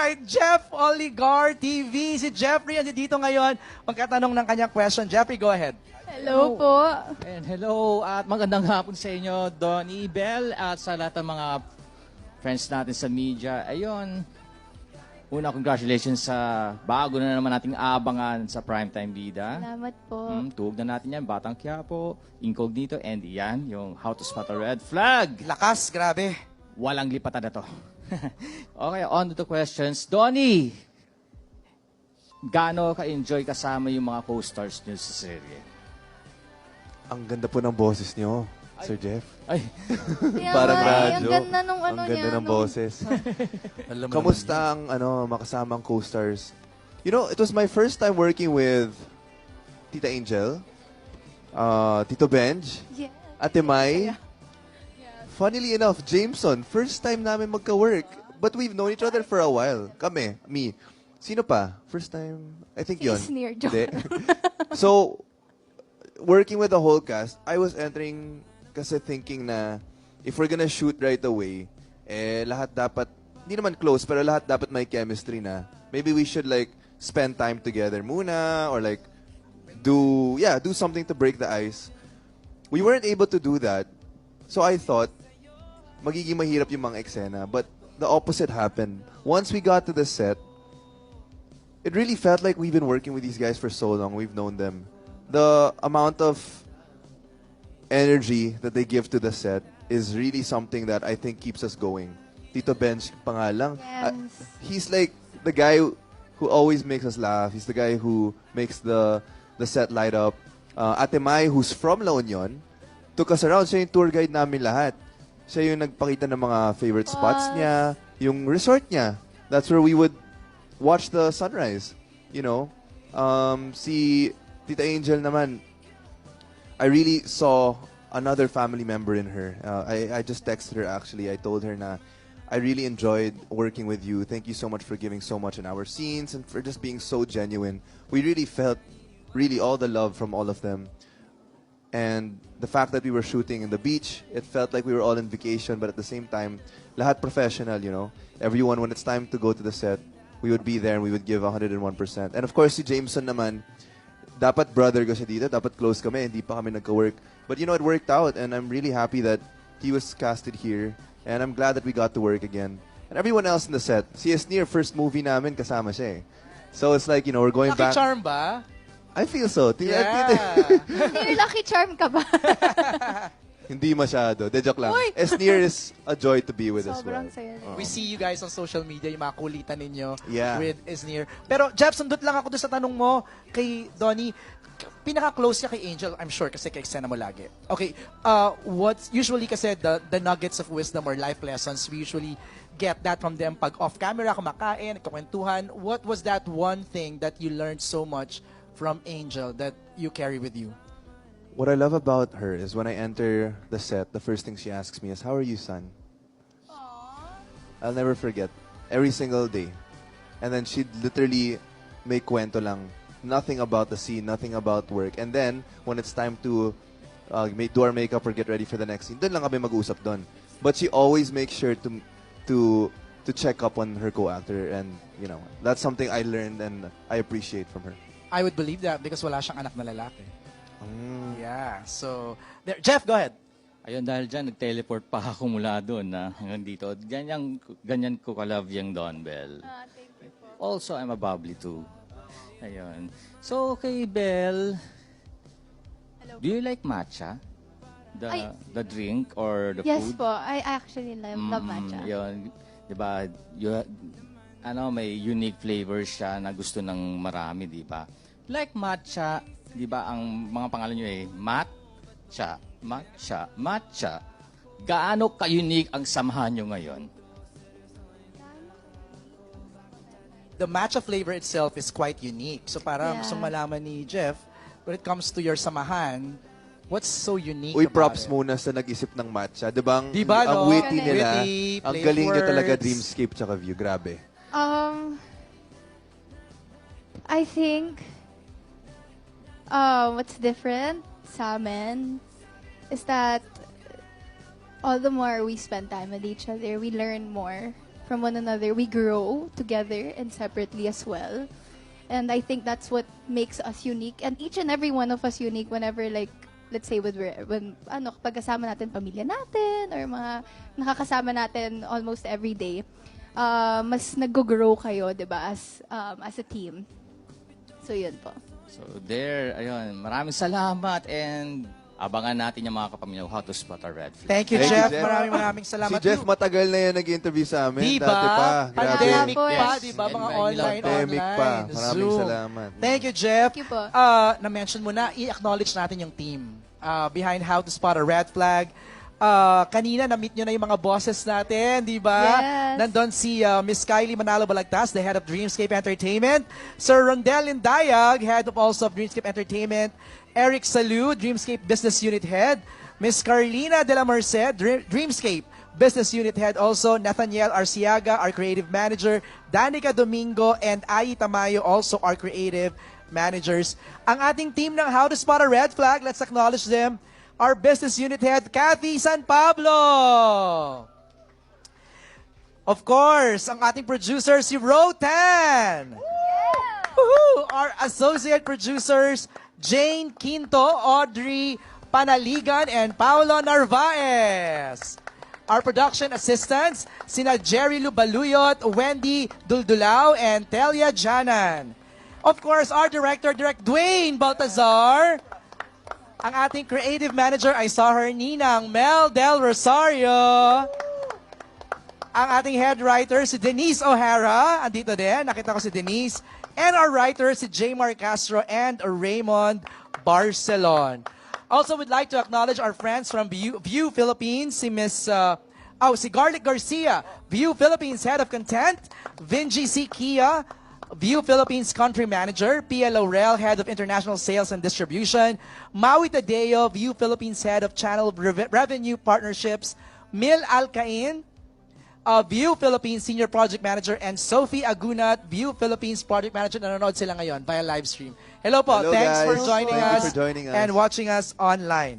right, Jeff Oligar TV. Si Jeffrey andito ngayon. Magkatanong ng kanyang question. Jeffrey, go ahead. Hello po. And hello at magandang hapon sa inyo, Donnie, Bell, at sa lahat ng mga friends natin sa media. Ayun, una, congratulations sa bago na naman nating abangan sa Primetime Bida. Salamat po. Tuwag na natin yan, Batang Quiapo, Incognito, and yan, yung How to Spot a Red Flag. Lakas, grabe. Walang lipatan na to. Okay, on to the questions. Donnie, gaano ka-enjoy kasama yung mga co-stars niyo sa serye? Ang ganda po ng boses niyo, Sir Jeff. Ay, Kaya Parang nga, radyo. Ang ganda nung ano Ang ganda niya. ng boses. Kamusta ang makasamang co-stars? You know, it was my first time working with Tita Angel, Tito Benj, Yeah. Ate Mai. Funnily enough, Jameson, first time namin magka-work. But we've known each other for a while. Kami, me. Sino pa? First time? I think Si yun. Sneer, joke. Hindi. So, working with the whole cast, I was entering kasi thinking na if we're gonna shoot right away, lahat dapat, hindi naman close, pero lahat dapat may chemistry na. Maybe we should like spend time together muna or like do something to break the ice. We weren't able to do that. So I thought, magiging mahirap yung mga eksena. But the opposite happened. Once we got to the set, it really felt like we've been working with these guys for so long. We've known them. The amount of energy that they give to the set is really something that I think keeps us going. Tito Bench pangalang. Yes. He's like the guy who always makes us laugh. He's the guy who makes the set light up. Ate Mai, who's from La Union, took us around. Siya yung tour guide namin lahat. Siya yung nagpakita ng mga favorite spots niya, yung resort niya. That's where we would watch the sunrise. You know? Si Tita Angel naman, I really saw another family member in her. I just texted her actually. I told her na I really enjoyed working with you. Thank you so much for giving so much in our scenes and for just being so genuine. We really felt all the love from all of them. And the fact that we were shooting in the beach, it felt like we were all on vacation, but at the same time, lahat professional, you know. Everyone, when it's time to go to the set, we would be there and we would give 101%. And of course, si Jameson naman, dapat brother ko siya dito, dapat close kami, hindi pa kami nagka-work. But you know, it worked out and I'm really happy that he was casted here. And I'm glad that we got to work again. And everyone else in the set. Si Esnir, first movie namin, kasama siya eh. So it's like, you know, we're going Lucky back. Charm ba? I feel so. Yeah. Sneer, lucky charm ka ba? Hindi masyado. De joke lang. Uy! Esnir is a joy to be with as well. Sobrang saya. We see you guys on social media, yung mga kulitan ninyo Yeah. with Isnir. Pero, Jeff, sundot lang ako doon sa tanong mo kay Donnie. Pinaka-close niya kay Angel, I'm sure, kasi kay-eksena mo lagi. Okay, what's usually kasi the nuggets of wisdom or life lessons, we usually get that from them pag off-camera, kumakain, kakwentuhan. What was that one thing that you learned so much from Angel that you carry with you? What I love about her is when I enter the set, the first thing she asks me is, "How are you, son?" I'll never forget. Every single day. And then she'd literally make kwento lang. Nothing about the scene, nothing about work. And then, when it's time to do our makeup or get ready for the next scene, doon lang kami mag-usap doon. But she always makes sure to check up on her co-actor. And, you know, that's something I learned and I appreciate from her. I would believe that because wala siyang anak na lalaki. Yeah, so, there. Jeff, go ahead. ayun, dahil dyan, nag-teleport pa ako mula doon na hanggang dito. Ganyan ko ka-love yung Don Bell. Thank you po. Also, I'm a bubbly too. Ayun. So, kay Bell, Hello. do you like matcha? Ay. The drink or the Yes food? po, I actually love matcha. Yun. Diba, may unique flavors siya na gusto ng marami, di ba? Like matcha, di ba, ang mga pangalan nyo matcha, matcha, matcha. Gaano ka-unique ang samahan nyo ngayon? The matcha flavor itself is quite unique. So parang Yeah. gusto malaman ni Jeff, when it comes to your samahan, what's so unique Uy, about props it? muna sa nag-isip ng matcha. Diba, Diba, ang no? witty nila, Witty, ang play galing nyo talaga, words. Dreamscape tsaka View. Grabe. I think what's different sa amin is that all the more we spend time with each other, we learn more from one another. We grow together and separately as well. And I think that's what makes us unique. And each and every one of us unique whenever like, let's say kapag kasama natin pamilya natin or mga nakakasama natin almost every day, mas nag-grow kayo, 'di ba, as a team. So yun po. So there, ayun, maraming salamat and abangan natin yung mga kapamilya How to Spot a Red Flag. Thank you, Thank you, Jeff. Jeff. Maraming salamat. Si Jeff matagal na yan nag-interview sa amin. Diba? Dati pa. Grabe. Pandemic pa, Yes. diba? Mga And online. Pandemic pa. Maraming Zoom. salamat. Thank you, Jeff. Thank you po. Na-mention mo na, i-acknowledge natin yung team behind How to Spot a Red Flag. Kanina, na-meet nyo na yung mga bosses natin, di ba? Yes. Nandun si Miss Kylie Manalo Balagtas, the head of Dreamscape Entertainment. Sir Rondel Indayag, head of also of Dreamscape Entertainment. Eric Salu, Dreamscape Business Unit Head. Miss Carlina de la Merced, Dreamscape Business Unit Head also. Nathaniel Arciaga, our Creative Manager. Danica Domingo and Ai Tamayo, also our Creative Managers. Ang ating team ng How to Spot a Red Flag, let's acknowledge them. Our Business Unit Head, Kathy San Pablo. Of course, ang ating producer, si Rotan. Woohoo! Our associate producers, Jane Quinto, Audrey Panaligan, and Paolo Narvaez. Our production assistants, sina Jerry Lubaluyot, Wendy Duldulao, and Telia Janan. Of course, our director, Direct Dwayne Baltazar. Ang ating creative manager, I saw her, Ninang Mel Del Rosario. Ang ating head writer, si Denise O'Hara. Andito din, nakita ko si Denise. And our writer, si Jmar Castro and Raymond Barcelon. Also, would like to acknowledge our friends from View Philippines, si si Garlic Garcia, View Philippines Head of Content, Vinji C. Kia, View Philippines Country Manager, Pia Laurel, Head of International Sales and Distribution, Maui Tadeo, View Philippines Head of Channel Revenue Partnerships, Mil Alcain, View Philippines Senior Project Manager, and Sophie Agunat, View Philippines Project Manager. Nanonood sila ngayon via live stream. Hello po. Hello, Thanks guys. for joining Thank you us for joining us. and watching us online.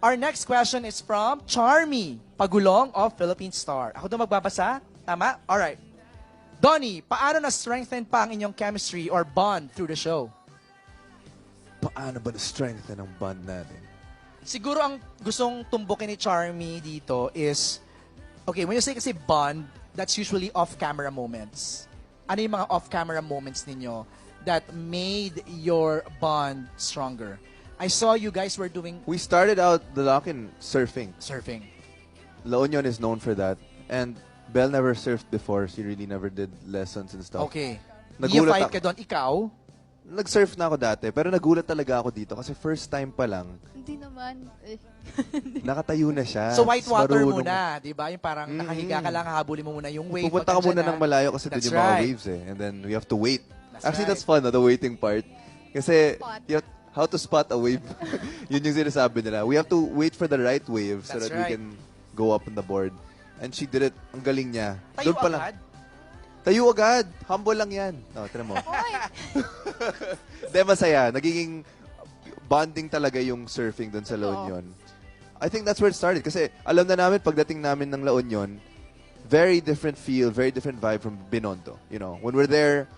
Our next question is from Charmy Pagulong of Philippine Star. Ako doon magbabasa? Tama? Alright. Donnie, paano na-strengthen pa ang inyong chemistry or bond through the show? Paano ba na-strengthen ang bond natin? Siguro ang gustong tumbukin ni Charmy dito is, okay, when you say kasi bond, that's usually off-camera moments. Ano yung mga off-camera moments ninyo that made your bond stronger? I saw you guys were doing We started out the lock-in surfing. surfing. La Union is known for that. And Belle never surfed before. She really never did lessons and stuff. Okay. Nagulat Fight ako. ka doon, ikaw? Nag-surf na ako dati, pero nagulat talaga ako dito kasi first time pa lang, Hindi naman. nakatayo na siya. So white water Marunong- muna, di ba? Yung parang nakahiga ka lang, habulin mo muna yung wave. Pupunta ka pag muna andyan ng na. malayo kasi doon That's yung mga right. waves eh. And then we have to wait. That's Actually, right. that's fun, no? The waiting part. Kasi, Spot. how to spot a wave. Yun yung sinasabi nila. We have to wait for the right wave so That's that right. we can go up on the board. And she did it. Ang galing niya. Tayo Doon pa lang. agad? Tayo agad. Humble lang yan. No, tira mo. Hindi, masaya. Nagiging bonding talaga yung surfing doon sa La Union. I think that's where it started. Kasi alam na namin, pagdating namin ng La Union, very different feel, very different vibe from Binondo. You know, when we're there,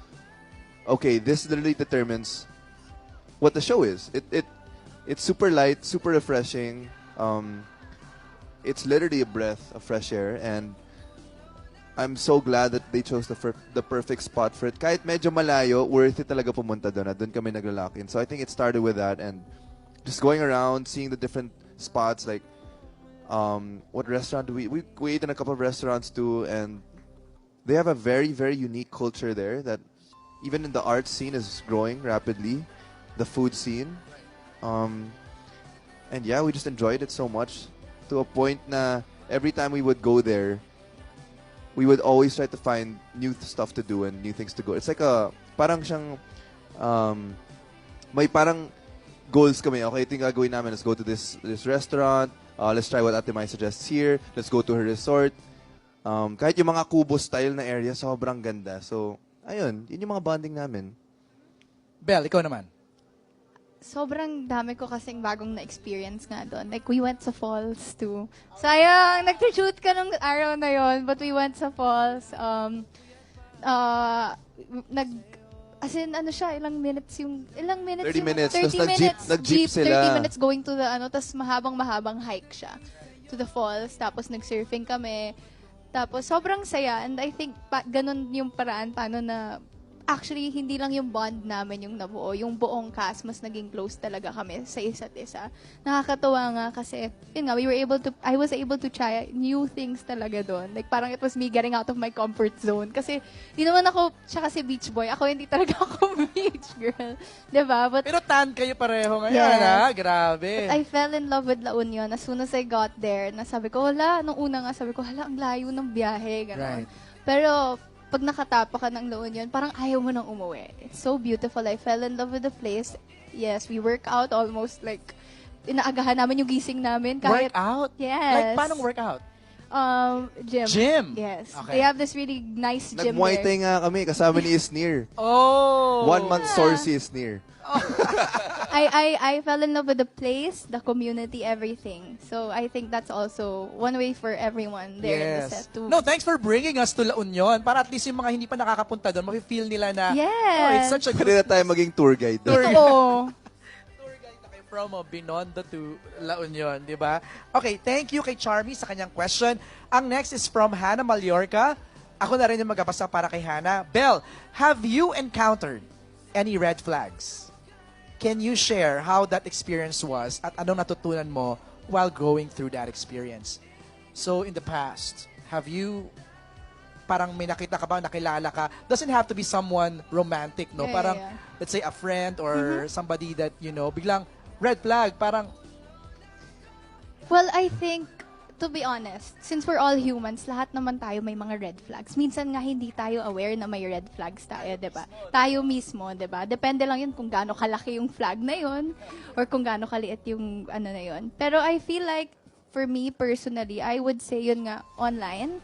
okay, this literally determines what the show is. It's super light, super refreshing. It's literally a breath of fresh air, and I'm so glad that they chose the perfect spot for it. Kahit medyo malayo, worth it talaga pumunta doon. Doon kami naglalak in. So I think it started with that, and just going around, seeing the different spots, like what restaurant do we ate in a couple of restaurants too, and they have a very, very unique culture there that even in the art scene is growing rapidly, the food scene. And yeah, we just enjoyed it so much to a point na every time we would go there, we would always try to find new stuff to do and new things to go. It's like parang siyang, may parang goals kami. Okay, ito yung gagawin namin. Let's go to this restaurant. Let's try what Ate Mai suggests here. Let's go to her resort. Kahit yung mga kubo style na area, sobrang ganda. So, ayun, yun yung mga bonding namin. Belle, ikaw naman. sobrang dami ko kasing bagong na-experience nga doon. Like, we went sa falls too. Sayang, nag-shoot ka nung araw na yon, but we went sa falls. As in, ano siya, ilang minutes 30 yung, minutes, 30 tas minutes, nag-jeep sila. 30 minutes going to the, tas mahabang hike siya to the falls, tapos nag-surfing kami. Tapos, sobrang saya, and I think, ganun yung paraan, paano na, actually, hindi lang yung bond namin yung nabuo. Yung buong cast, mas naging close talaga kami sa isa't isa. Nakakatuwa nga kasi, yun nga, I was able to try new things talaga doon. Like, parang it was me getting out of my comfort zone. Kasi, di naman ako, siya kasi beach boy. Ako, hindi talaga ako beach girl. Diba? But, Pero tan kayo pareho ngayon, Yes. ha? Grabe. I fell in love with La Union as soon as I got there. Nasabi ko, nung una nga, sabi ko, ang layo ng biyahe. Ganon. Right. Pero, pag nakatapa ka ng La Union, parang ayaw mo nang umuwi. It's so beautiful. I fell in love with the place. Yes, we work out almost like, inaagahan namin yung gising namin. Kahit, Workout? Yes. Like, paano workout? Gym. Gym? Yes. Okay. They have this really nice gym Nag-Muay Thai there. nga kami, kasama ni Isnir. Oh! 1 month source si Isnir. I fell in love with the place, the community, everything. So I think that's also one way for everyone there in the set to... No, thanks for bringing us to La Union. Para at least yung mga hindi pa nakakapunta doon, mafe-feel nila na, Yes. oh, it's such a Pwede na good tayo maging tour guide. doon. Oo. tour guide na kayo from Binondo to La Union, di ba? Okay, thank you kay Charmy sa kanyang question. Ang next is from Hannah Mallorca. Ako na rin yung magabasa para kay Hannah. Belle, have you encountered any red flags? Can you share how that experience was at anong natutunan mo while going through that experience? So, in the past, have you parang may nakita ka ba, nakilala ka? Doesn't have to be someone romantic, no? Yeah, Parang, yeah. let's say, a friend or somebody that, you know, biglang red flag, parang, Well, I think, to be honest, since we're all humans, lahat naman tayo may mga red flags. Minsan nga hindi tayo aware na may red flags tayo, 'di ba? Tayo mismo, 'di ba? Depende lang 'yun kung gaano kalaki yung flag na 'yun or kung gaano kaliit yung ano na 'yun. Pero I feel like for me personally, I would say 'yun nga online.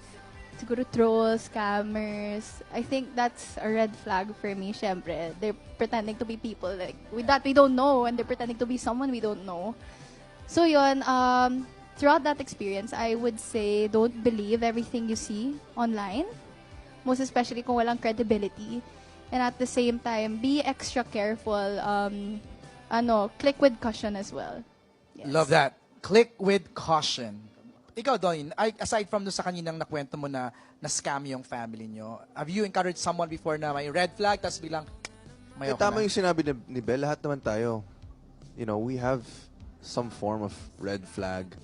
Siguro trolls, scammers. I think that's a red flag for me, syempre. They're pretending to be people like that we don't know and they're pretending to be someone we don't know. So 'yun, throughout that experience, I would say don't believe everything you see online. Most especially kung walang credibility. And at the same time, be extra careful. Click with caution as well. Yes. love that. Click with caution. Ikaw, Donnie, aside from sa kaninang nakwento mo na scam yung family nyo, have you encountered someone before na may red flag, tapos bilang, may Eh, tama yung sinabi ni Belle, lahat naman tayo, you know, we have some form of red flag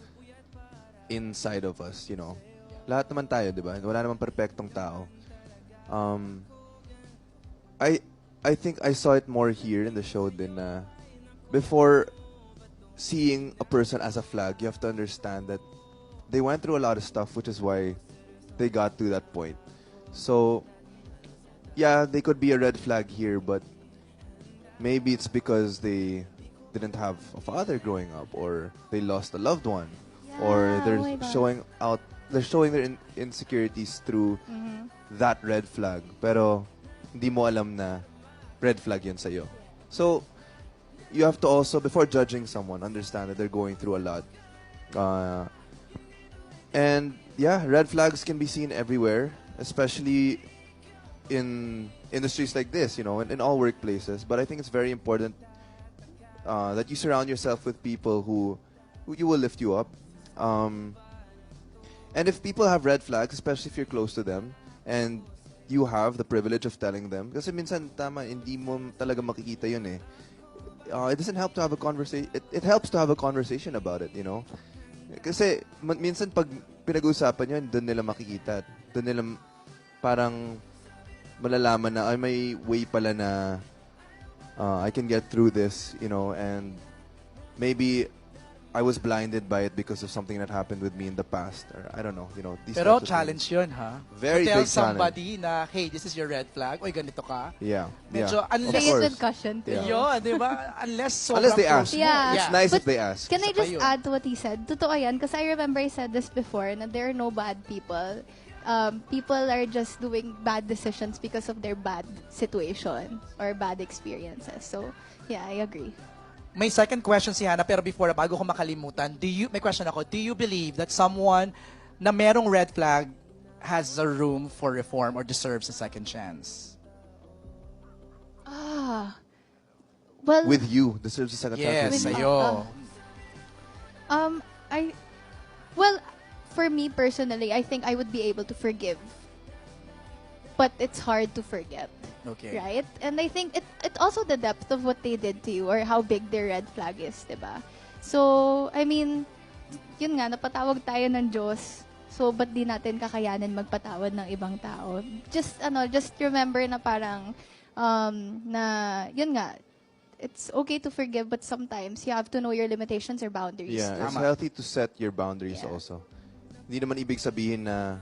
inside of us, you know. Lahat naman tayo, di ba? Wala namang perfectong tao. I think I saw it more here in the show din na before seeing a person as a flag, you have to understand that they went through a lot of stuff, which is why they got to that point. So, yeah, they could be a red flag here, but maybe it's because they didn't have a father growing up, or they lost a loved one, or Yeah, they're oh my God. showing their insecurities through that red flag. Pero hindi mo alam na red flag yun sa'yo. So, you have to also, before judging someone, understand that they're going through a lot. And yeah, red flags can be seen everywhere, especially in industries like this, you know, in all workplaces. But I think it's very important that you surround yourself with people who you will lift you up. And if people have red flags, especially if you're close to them, and you have the privilege of telling them, kasi minsan, tama, hindi mo talaga makikita yun eh. It doesn't help to have a conversation. It helps to have a conversation about it, you know? Kasi minsan pag pinag-uusapan yun, doon nila makikita. Doon nila parang malalaman na, ay, may way pala na I can get through this, you know, and maybe I was blinded by it because of something that happened with me in the past. Or I don't know, you know. These Pero types of challenge yun, ha? Very to tell big challenge. somebody na, hey, this is your red flag. Oy, ganito ka. things. Yeah. Medyo, yeah. unless, Say it course. with caution too. Yeah. yun, di ba? Unless sobrang Unless they close ask. mo. Yeah. It's nice But if they ask. Can I Isa pa just yun. add to what he said? Totoo yan, because I remember I said this before, na there are no bad people. People are just doing bad decisions because of their bad situation or bad experiences. So, yeah, I agree. May second question si Hannah, pero before, bago ko makalimutan, may question ako, do you believe that someone na merong red flag has a room for reform or deserves a second chance? Well, With you, deserves a second chance. Yes, With you. sa'yo. Well, for me personally, I think I would be able to forgive. But it's hard to forget. Okay. Right? And I think it also the depth of what they did to you or how big their red flag is, diba? So, I mean, yun nga, napatawag tayo ng Diyos. So, ba't di natin kakayanin magpatawad ng ibang tao? Just remember na parang, na, yun nga, it's okay to forgive, but sometimes you have to know your limitations or boundaries. Yeah, it's Tama. healthy to set your boundaries Yeah. also. Hindi naman ibig sabihin na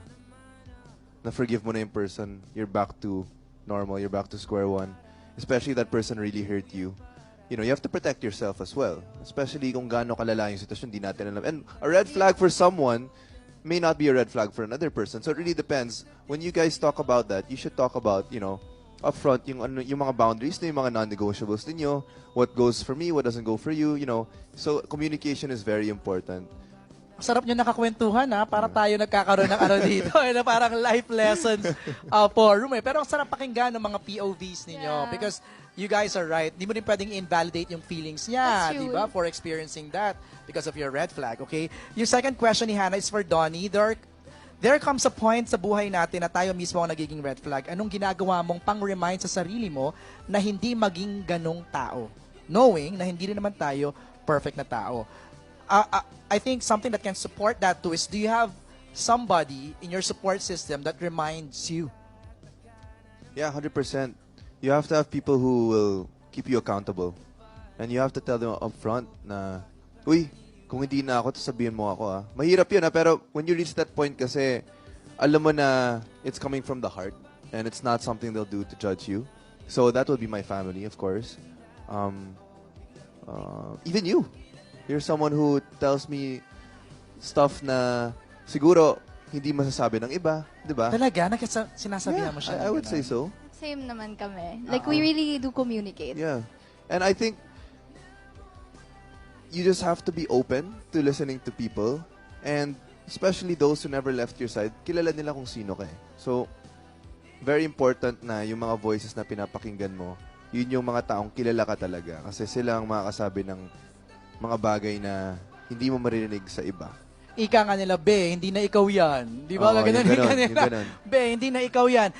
forgive mo na yung person, you're back to normal, you're back to square one. Especially that person really hurt you. You know, you have to protect yourself as well. Especially kung gaano kalala yung sitwasyon, di natin alam. And a red flag for someone may not be a red flag for another person. So it really depends. When you guys talk about that, you should talk about, you know, upfront yung mga boundaries, yung mga non-negotiables ninyo, what goes for me, what doesn't go for you, you know. So communication is very important. Sarap nyo nakakwentuhan ha, para tayo nagkakaroon ng dito, na parang life lessons forum eh. Pero ang sarap pakinggan ng mga POVs ninyo Yeah. because you guys are right. Hindi mo rin pwedeng invalidate yung feelings niya, That's true. di ba? For experiencing that because of your red flag, okay? Yung second question ni Hannah is for Donnie. There comes a point sa buhay natin na tayo mismo ang nagiging red flag. Anong ginagawa mong pang-remind sa sarili mo na hindi maging ganong tao? Knowing na hindi rin naman tayo perfect na tao. I think something that can support that too is, do you have somebody in your support system that reminds you? Yeah, 100%. You have to have people who will keep you accountable. And you have to tell them upfront na, uy, kung hindi na ako, sabihin mo ako ah. Mahirap yun ah, pero when you reach that point kasi, alam mo na it's coming from the heart and it's not something they'll do to judge you. So that will be my family, of course. Even you. You're someone who tells me stuff na siguro hindi masasabi ng iba, di ba? Talaga? Sinasabihan mo siya? I would say so. Same naman kami. Like, we really do communicate. Yeah. And I think you just have to be open to listening to people. And especially those who never left your side, kilala nila kung sino ka eh. So, very important na yung mga voices na pinapakinggan mo, yun yung mga taong kilala ka talaga. Kasi sila ang makakasabi ng mga bagay na hindi mo maririnig sa iba. Ika nga nila, be, hindi na ikaw yan. Di ba? Oo, Ganun, yung ganun, ika nila. yung ganun. Be, hindi na ikaw yan.